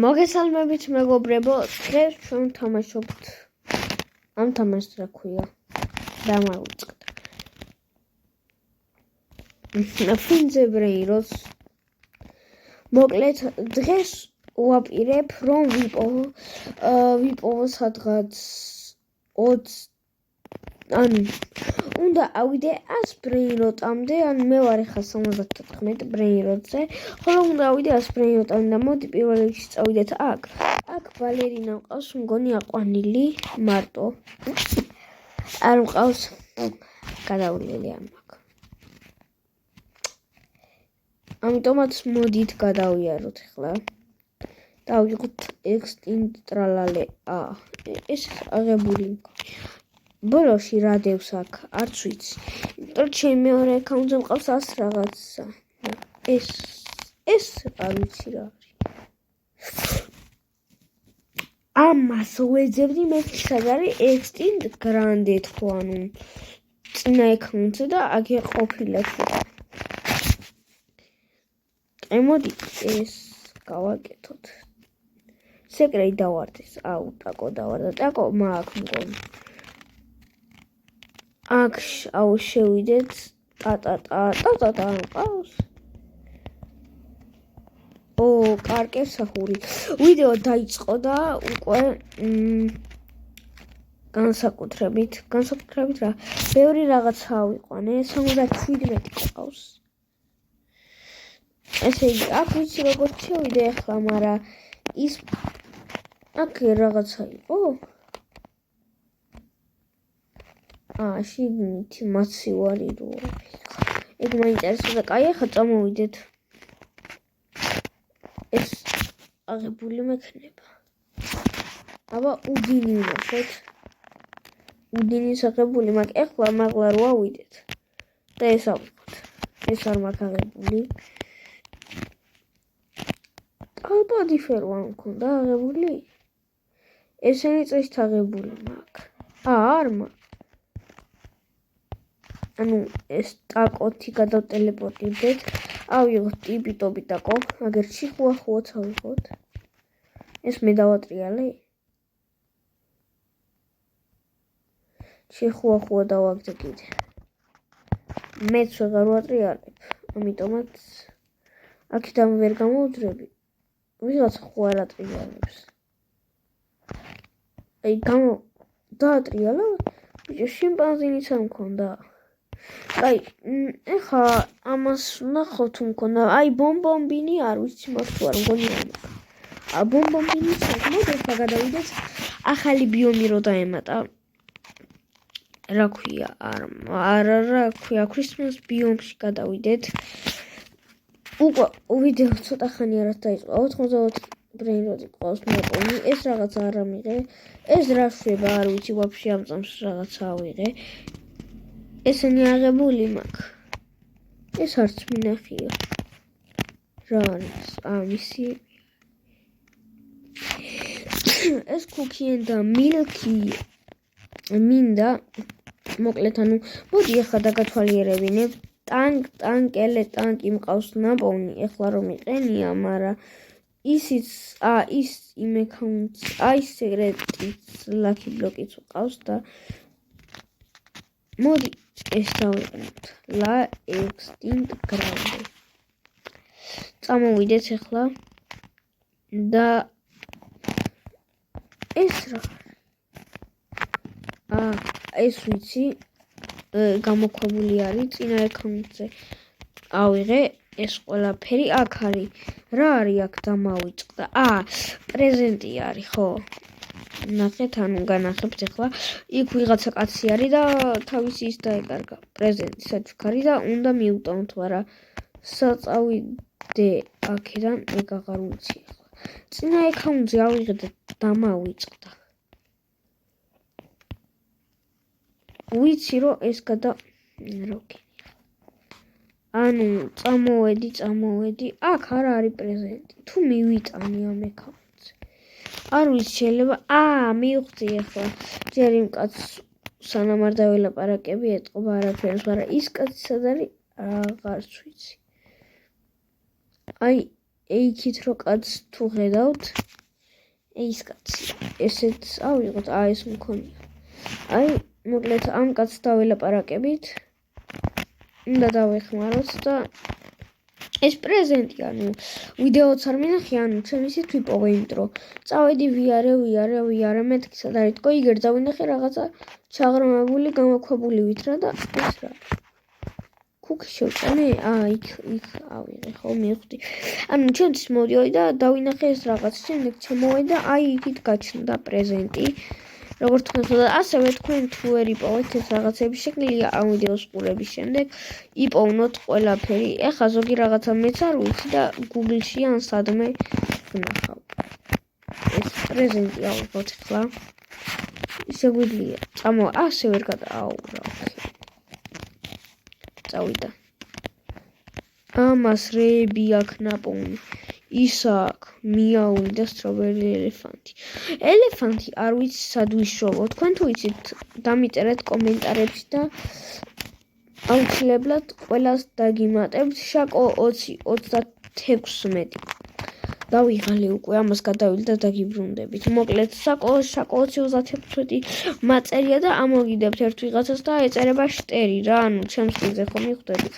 მოგესალმებით მეგობრებო, დღეს ჩვენ თამაშობთ ამ თამაშს რა ქვია. დამავიწყდა. ფინზე ბრეიროს. მოკლედ დღეს ვაპირებ რომ ვიპოვო სადღაც 20 უნდა ავიდე 100 ბრეიროტამდე, მე ვარ ახლა 74 ბრეიროტზე, ხოლო უნდა ავიდე 100 ბრეიროტამდე და მოდი პირველ რიგში წავიდეთ აქ ბალერინა მყავს, მგონი აყვანილი მარტო. არ მყავს, გადავლილი არ მაქვს. ამიტომაც მოდით გადავიაროთ ახლა. დავიღოთ extinct ტრალალე. ეს აღებული ბოლოში რა დევს აქ, არც ვიცი. იმიტომ ჩემი მეორე აკაუნტზე მყავს 100 რაღაცა. ეს არ ვიცი რა არის. ამას ვეძებდი მე სად არის extinct grande თქო, ანუ წინა აკაუნტზე და აქ ყოფილა თუ. მოდი ეს გავაკეთოთ. სეკრეტი დავარდეს. ტაკო დავარდა. ტაკო მაქვს მგონი. აქ შევიდეთ. ტა მყავს. კარკერსახური. ვიდეო დაიწყო და უკვე განსაკუთრებით რა. ბევრი რაღაცა ავიყვანე. 77 ყავს. ესე იგი, აქ ვიცი როგორ შევიდე ახლა, მაგრამ ის აქ რაღაცა იყო. შიგნით მაცივარი რო არის. ეგ მაინტერესებდა. კაი, ახლა წამოვიდეთ. ეს აღებული მექნება. აბა უდინი ვნახოთ. უდინის აღებული მაქვს. ახლა მაღლა რო ავიდეთ. და ეს ავიღოთ. ეს არ მაქვს აღებული. ალბათ ფერვა მქონდა აღებული. ესენი წესით აღებული მაქვს. არ მაქვს. ანუ ეს ტაკოთი გადავტელეპორტირდეთ. ავიღოთ ტიპი ტაკო. აგერ ჩიხუახუოც ავიღოთ. ეს მე დავატრიალე. ჩიხუახუა დავაგდე კიდე. მეც ვეღარ ვატრიალებ. ამიტომაც აქედან ვერ გამოვძრები. ვიღაცა ხო არ ატრიალებს. დაატრიალა? ბიჭო, შიმპანზინიც არ მქონდა. ეხა ამას ვნახავ თუ მქონდა. ბომბომბინი არ ვიცი მაქვს თუ არ მგონი არ მაქვს. ბომბომბინიც აქვს. მოდი ახლა გადავიდეთ. ახალი ბიომი რო დაემატა. რა ქვია, რა ქვია, ქრისტმას ბიომში გადავიდეთ. უკვე ვიდეო ცოტა ხანი არ დაიწყო. 84 ბრეიროდი ყავს მოპოვი. ეს რაღაცა არ ამიღე. ეს რა შვება, არ ვიცი, ვაფშე ამ წამს რაღაცა ავიღე. ესენი აღებული მაქვს. ეს არც მინახია. რა არის? მისი ეს კუკი და მილკი მინდა. მოკლედ, ანუ მოდი ახლა დაგათვალიერებინებ. ტანკი მყავს ნაპოვნი. ახლა რომ იყენია, მაგრამ ისიც ის იმ აკაუნტს, სეკრეტიც ლაკი ბლოკიც მყავს და მოდი ეს დავიყენოთ. extinct grande. წამოვიდეთ ახლა და ეს რა? ეს ვიცი, გამოქვებული არის წინა აკაუნტზე. ავიღე ეს ყველაფერი აქ არის. რა არის აქ დამავიწყდა? პრეზენტი არის, ხო? ნახეთ, ანუ განახებთ ახლა. იქ ვიღაცა კაცი არის და თავისი ის დაეკარგა. პრეზენტი საჩუქარი და უნდა მიუტოვოთ, მაგრამ საწავიდე აქედან ეგ აღარ ვიცი ახლა. წინა აკაუნტზე ავიღე და დამავიწყდა. ვიცი რომ ეს როკი. ანუ წამოვედი. აქ არ არის პრეზენტი. თუ მივიტანი ამ აკაუნტზე. არ ვიცი, შეიძლება მივხვდი ახლა. ჯერ იმ კაცს სანამ არ დაველაპარაკები, ეტყობა არაფერს, მაგრამ ის კაცი სად არის? აღარც ვიცი. იქით რო კაცს თუ ხედავთ, ეს კაცი, ესეც ავიღოთ, ეს მქონია. მოკლედ ამ კაცს დავილაპარაკებით. უნდა დავეხმაროთ და ეს პრეზენტი, ვიდეოც არ მინახე, ჩემ ისეთ ვიპოვე იმდრო. წავედი ვიარე, მეთქი სად არის თქო, იგერ დავინახე რაღაცა ჩაღრმავებული, გამოქვაბული ვითრა და ეს რა. Cookie შევწანე? იქ ავიღე, ხო, მივხვდი. ჩემთვის მოდიოდი და დავინახე ეს რაღაც, შემდეგ ჩამოვედი და იქით გაჩნდა პრეზენტი. როგორც თქვენ ხედავთ, ასევე თქვენ თუ ვერ იპოვეთ ეს რაღაცები, შეგვიძლია ამ ვიდეოს ყურების შემდეგ იპოვნოთ ყველაფერი. ეხლა ზოგი რაღაცა მეც არ ვიცი და Google-ში ან სადმე ვნახავ. ეს პრეზენტი ავიღოთ ახლა. შეგვიძლია. ასე ვერ გადააურა. წავიდა. ამას რეები აქვს ნაპოვნი. ის აქვს მიაული და სტრობერი ელეფანტი. ელეფანტი არ ვიცი სად ვიშოვო. თქვენ თუ ვიცით, დამიწერეთ კომენტარებში და აუცილებლად ყველას დაგიმატებთ. შაკო 20-36. დავიღალე უკვე ამას გადავილი და დაგიბრუნდებით. მოკლედ შაკო 20-36 მაწერია და ამოგიდებთ ერთ ვიღაცას და ეწერება შტერი რა, ჩემს ხილზე ხო მიხვდებით.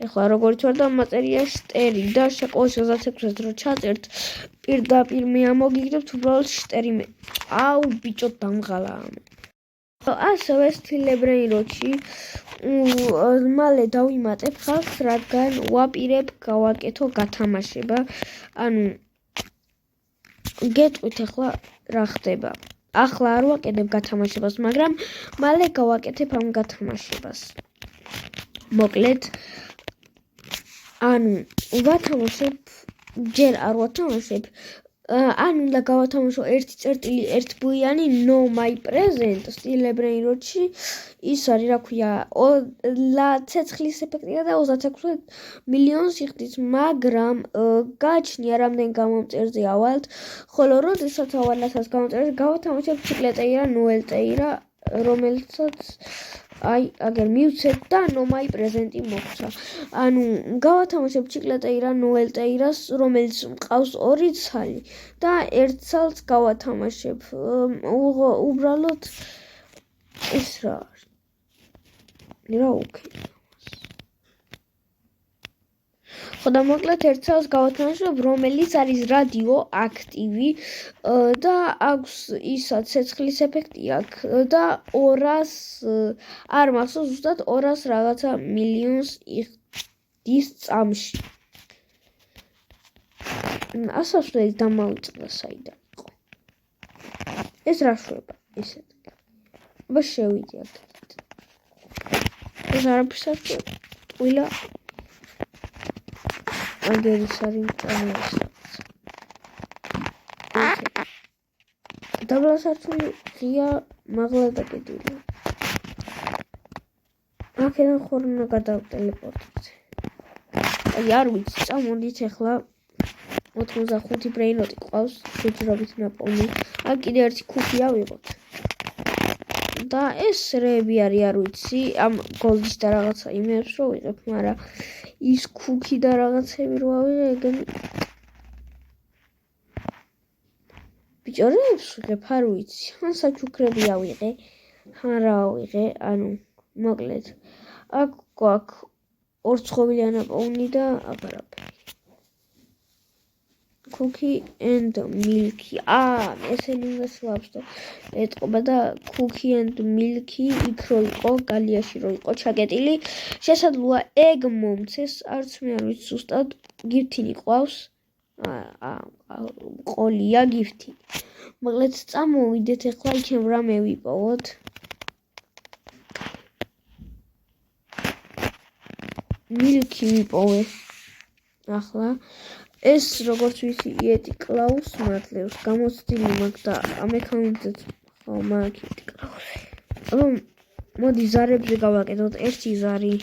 ეხლა როგორც ვარ და მაწერია შტერი და შაკო 20-36 რო ჩაწერთ, პირდაპირ მე ამოგიგდებთ უბრალოდ შტერი მე. ბიჭო დამღალა. ასევე სტილებრეიროში მალე დავიმატებ ხალხს, რადგან ვაპირებ გავაკეთო გათამაშება. გეტყვით ახლა რა ხდება. ახლა არ ვაკეთებ გათამაშებას, მაგრამ მალე გავაკეთებ ამ გათამაშებას. მოკლედ ვათამაშებ, ჯერ არ ვათამაშებ. უნდა გავათამაშო 1.1 ბუიანი No My Present სტილებრეიროში. ის არის, რა ქვია, ცეცხლის ეფექტია და 26 მილიონს იხდის, მაგრამ გააჩნია რამდენ გამომწერზე ავალთ, ხოლო როდესაც ავალათას გამომწერზე გავათამაშებ ციკლეტეირა ნუელტეირა, რომელსაც აგერ მივცეთ და No My Present-ი მოხდა. გავათამაშებ ციკლეტეირა ნუელტეირას, რომელიც მყავს 2 ცალი და 1 ცალს გავათამაშებ. უბრალოდ ეს რა არის? რა უქნა? ხო და მოკლედ 1 ცალს გავათამაშებ, რომელიც არის რადიოაქტივი და აქვს ისა ცეცხლის ეფექტი აქვს და 200 არ მახსოვს ზუსტად 200 რაღაცა მილიონს იხდის წამში. ასასვლელი დამავიწყდა საიდან იყო. ეს რა შვება ისეთ. შევიდი აქეთ. ეს არაფერს არ ხვდება. ტყუილა აგერის არის მწარმოებლის. დაბლა სართული ღია, მაღლა დაკიდული. აქედან ხორნა გადავტელეპორტებზე. არ ვიცი, წამოდით ახლა 85 ბრეინოტი ყავს, შეჯრობით ნაპოვნი. კიდე ერთი ქუქი ავიღოთ. და ეს რეები არის, არ ვიცი, ამ გოლდის და რაღაცა იმებს რო ვიღებ, მაგრამ ის ქუქი და რაღაცები რო ავიღე, ეგენი ბიჭო რეებს ვიღებ, არ ვიცი, ან საჩუქრები ავიღე, ან რა ავიღე, მოკლედ აქ გვაქვს 2 ცხოველი ანაპოვნი და აბარაფერი. Cookie and Milky. ესენი უნდა შევაბსტო. ეტყობა და Cookie and Milky იქ რო იყო, გალიაში რო იყო ჩაკეტილი. შესაძლოა ეგ მომცეს, არც მე არ ვიცი ზუსტად, გიფთინი ყავს. ყოლია გიფთინი. მოკლედ წამოვიდეთ ახლა იქნებ რამე ვიპოვოთ. Milky ვიპოვე. ახლა ეს როგორც ვიცი იეტი კლაუს მართლებს გამოცდილი მაქვს და ამ აკაუნტზეც ხო მაქვს იეტი კლაუსი. მოდი ზარებზე გავაკეთოთ 1 ზარი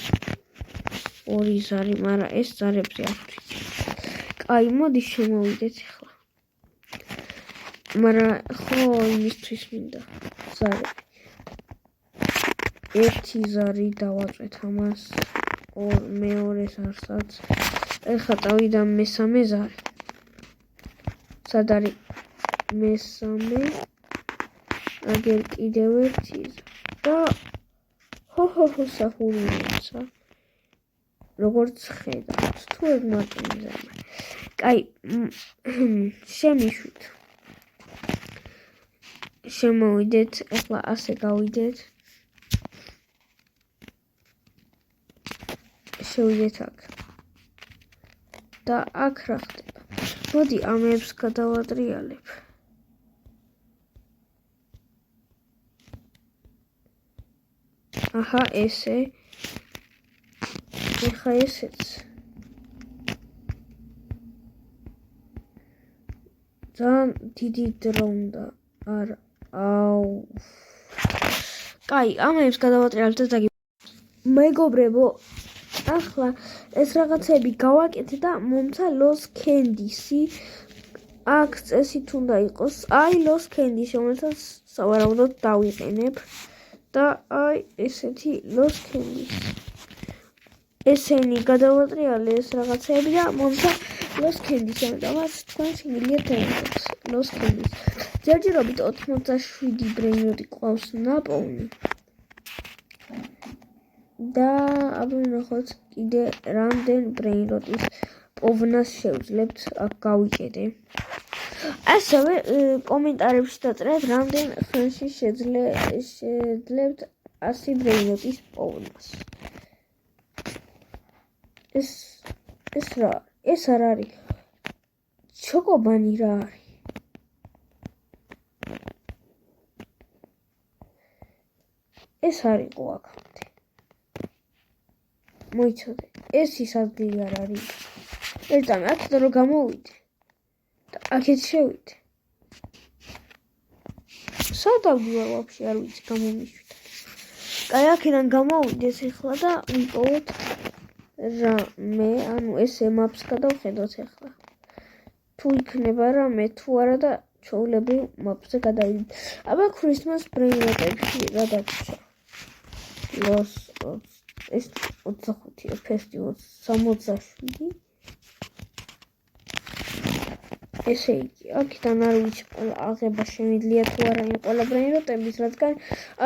2 ზარი, მაგრამ ეს ზარებზე არ ვიცი. კაი, მოდი შემოვიდეთ ახლა. მაგრამ ხო იმისთვის მინდა ზარი. 1 ზარი დავაწვეთ ამას, მეორე ზარსაც. ეხლა წავიდა მესამე ზარი. სად არის მესამე აგერ კიდევ ერთი და ჰო სახური მოცა როგორც ხედავთ თუ ეგ მარტო მიზერმა კაი შემიშვით შემოვიდეთ ახლა ასე გავიდეთ შევიდეთ აქ და აქ რა ხდება მოდი ამებს გადავატრიალებ აჰა ესე ეხა ესეც ძალიან დიდი დრო უნდა არა აუ კაი ამებს გადავატრიალებთ და მეგობრებო ახლა ეს რაღაცები გავაკეთე და მომცა ლოს კენდისი აქ წესით უნდა იყოს აი ლოს კენდისი რომელსაც სავარაუდოდ დავიყენებ და აი ესეთი ლოს კენდისი ესენი გადავატრიალე ეს რაღაცები და მომცა ლოს კენდისი და მას თქვენ შეგიძლიათ დაიწყოთ ლოს კენდისი ჯერჯერობით 87 ბრეინროტი ყავს ნაპოვნი და აბა ნახოთ კიდე რამდენ ბრეინროტის პოვნას შევძლებთ აქ გავიკეთე ასევე კომენტარებში დაწერეთ რამდენ ხელში შეძლებთ 100 ბრეინროტის პოვნას ეს არ არის ჩოკობანი რა არის ეს არ იყო აქამდე მოიცოდე ეს ის ადგილი არ არის ერთამე აქედან რომ გამოვიდე და აქეთ შევიდე სად ავდივარ ვაფშე არ ვიცი გამომიშვით კაი აქედან გამოვიდეს ახლა და ვიპოვოთ რამე ანუ ესე maps გადავხედოთ ახლა თუ იქნება რამე თუ არა და ჩვეულებრივ maps-ზე გადავიდეთ აბა ქრისმას ბრეინროტებში რა დაგვრჩა ლოს ეს 25 ფესტივალ 67 ესე იგი აქედან არ ვიცი ყველა აღება შემიძლია თუ არა იმ ყველა ბრეინროტების რადგან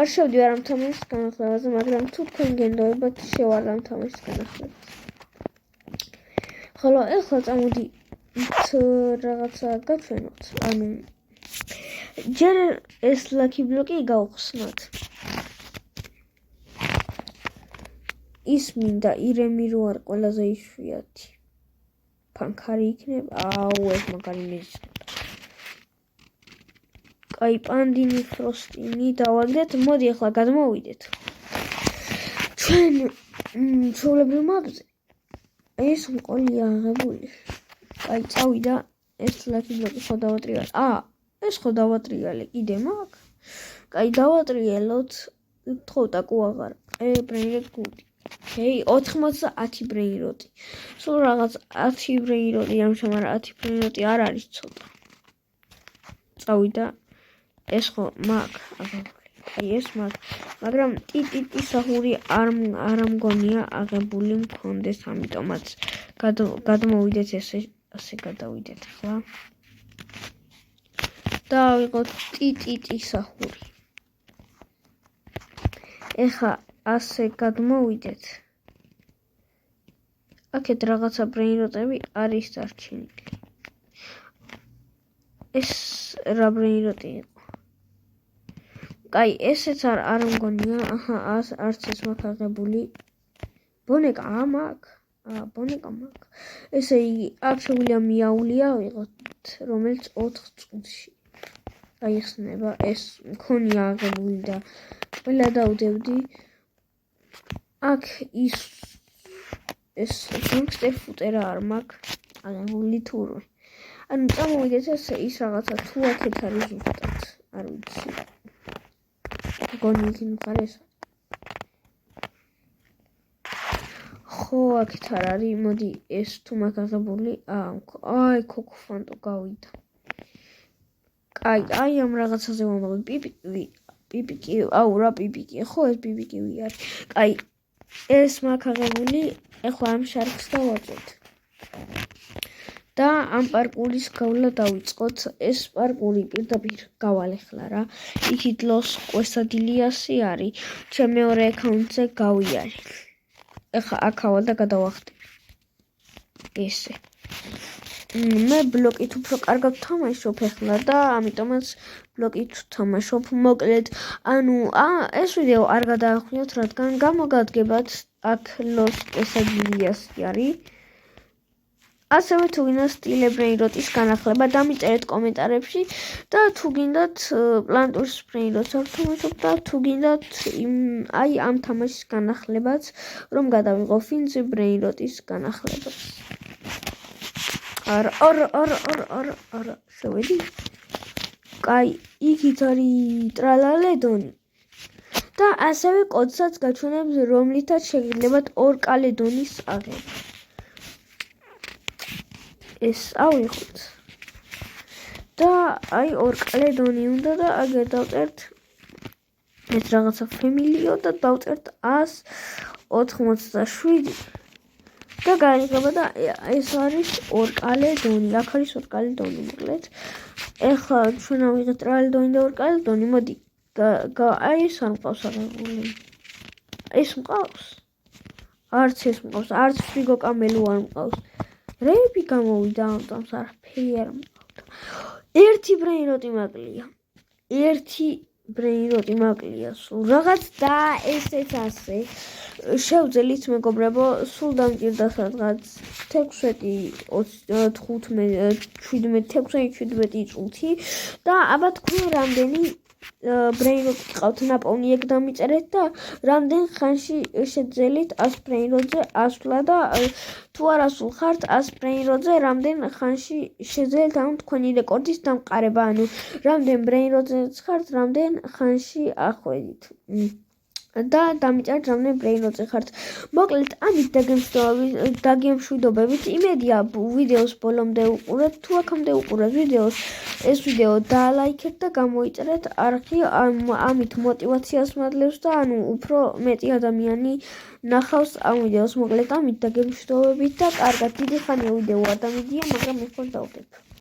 არ შევდივარ ამ თამაშის განახლებაზე მაგრამ თუ თქვენ გენდოებათ შევარ ამ თამაშის განახლებაზე ხოლო ეხლა წამოდი რაღაცა გაჩვენოთ ანუ ჯერ ეს ლაკი ბლოკი გავხსნათ ის მინდა ირემი რო არ ყველაზე იშვიათი ფანქარი იქნება აუ ეს მაგარი მეზისნება კაი პანდინი ფროსტინი დავაგდეთ მოდი ახლა გადმოვიდეთ ჩვენ ჩვეულებრივ maps-ზე ეს მყოლია აღებული კაი წავიდა ეს ლაკი ბლოკი ხო დავატრიალე ეს ხო დავატრიალე კიდე მაქვს კაი დავატრიალოთ თხოვდა კუაღარ ბრეინროტ გუდი ოკეი 90 ბრეინროტი სულ რაღაც 10 ბრეინროტი ამჟამად 10 ბრეინროტი არ არის ცოტა წავიდა ეს ხო მაქვს აღებული აი ეს მაქვს მაგრამ ტიტი სახური არ მგონია აღებული მქონდეს ამიტომაც გადმოვიდეთ ასე გადავიდეთ ახლა და ვიღოთ ტიტი სახური ეხა ასე გადმოვიდეთ აქეთ რაღაცა ბრეინროტები არის დარჩენილი ეს რა ბრეინროტი იყო კაი ესეც არ მგონია აჰა არც ეს მაქვს აღებული ბონეკა მაქვს ბონეკა მაქვს ესე იგი აქ შეგვიძლია მიაულია ვიღოთ რომელიც 4 წუთში აიხსნება ეს მქონია აღებული და ყველა დავდებდი აქ ის განგსტერ ფუტერა არ მაქვს აღებული თურმე ანუ წამოვიდეთ ის რაღაცა თუ აქეთ არის ზუსტად არ ვიცი გონი იქ მხარეს ხო აქეთ არ არის მოდი ეს თუ მაქვს აღებული აი კოკოფანტო გავიდა აი ამ რაღაცაზე ვამბობ პიპიკი აუ რა პიპიკი ხო ეს პიპიკი არის აი ეს მაქვს აღებული ეხლა ამ შარქს დავაწვეთ და ამ პარკურის გავლა დავიწყოთ. ეს პარკური პირდაპირ გავალეხლა რა. იქით ლოს კვესადილიასი არის. ჩემ მეორე აკაუნტზე გავიარე. ეხლა აქავალ და გადავახტები. ესე. მე ბლოკით უფრო კარგად ვთამაშობ ეხლა და ამიტომაც ბლოკით ვთამაშობ. მოკლედ, ეს ვიდეო არ გადაახვიოთ, რადგან გამოგადგებათ აქ ლოს კვესადილიასი არის. ასევე თუ გინდათ სტილებრეინროტის განახლება, დამიწერეთ კომენტარებში და თუ გინდათ პლანტურის ბრეინროტს არ ვთამაშობ და თუ გინდათ ამ თამაშის განახლებაც, რომ გადავიღო ფინზი ბრეინროტის განახლებაც. არა, შევედი. კაი, იქით არის ტრალალედონი. და ასევე კოდსაც გაჩვენებს, რომლითაც შეგიძლიათ 2 კალედონის აღება. ეს ავიღოთ. და 2 კალედონი უნდა და აგერ დავწერთ ეს რაღაცა ფემილიო და დავწერთ 187 და გაიგება და ეს არის 2 კალედონი. აქ არის 2 კალედონი მოკლედ. ეხლა ჩვენ ავიღეთ ტრალედონი და 2 კალედონი. მოდი ეს არ მყავს აღებული. ეს მყავს? არც ეს მყავს, არც ფრიგო კამელო არ მყავს. რეები გამოვიდა ამტომს არაფერი არ მყავდა. ერთი ბრეინროტი მაკლია სულ რაღაც და ესეც ასე. შევძელით მეგობრებო, სულ დამჭირდა სადღაც 16-17 წუთი და აბა თქვენ რამდენი ბრეინროტი ყავთ ნაპოვნი ეგ დამიწერეთ და რამდენ ხანში შეძელით 100 ბრეინროტზე ასვლა და თუ არ ასულხართ 100 ბრეინროტზე რამდენ ხანში შეძელით თქვენი რეკორდის დამყარება, რამდენ ბრეინროტზეც ხართ, რამდენ ხანში ახვედით. და დამიწერეთ რამდენ ბრეინროტზე ხართ. მოკლედ, ამით დაგემშვიდობებით. იმედია ვიდეოს ბოლომდე უყურეთ. თუ აქამდე უყურეთ ვიდეოს, ეს ვიდეო დაალაიქეთ და გამოიწერეთ არხი. ამით мотивაციას მადლებს და უფრო მეტი ადამიანი ნახავს ამ ვიდეოს. მოკლედ, ამით დაგემშვიდობებით და კარგად. დიდი ხანია ვიდეო არ დამიდია, მაგრამ ეხლა დავდებ.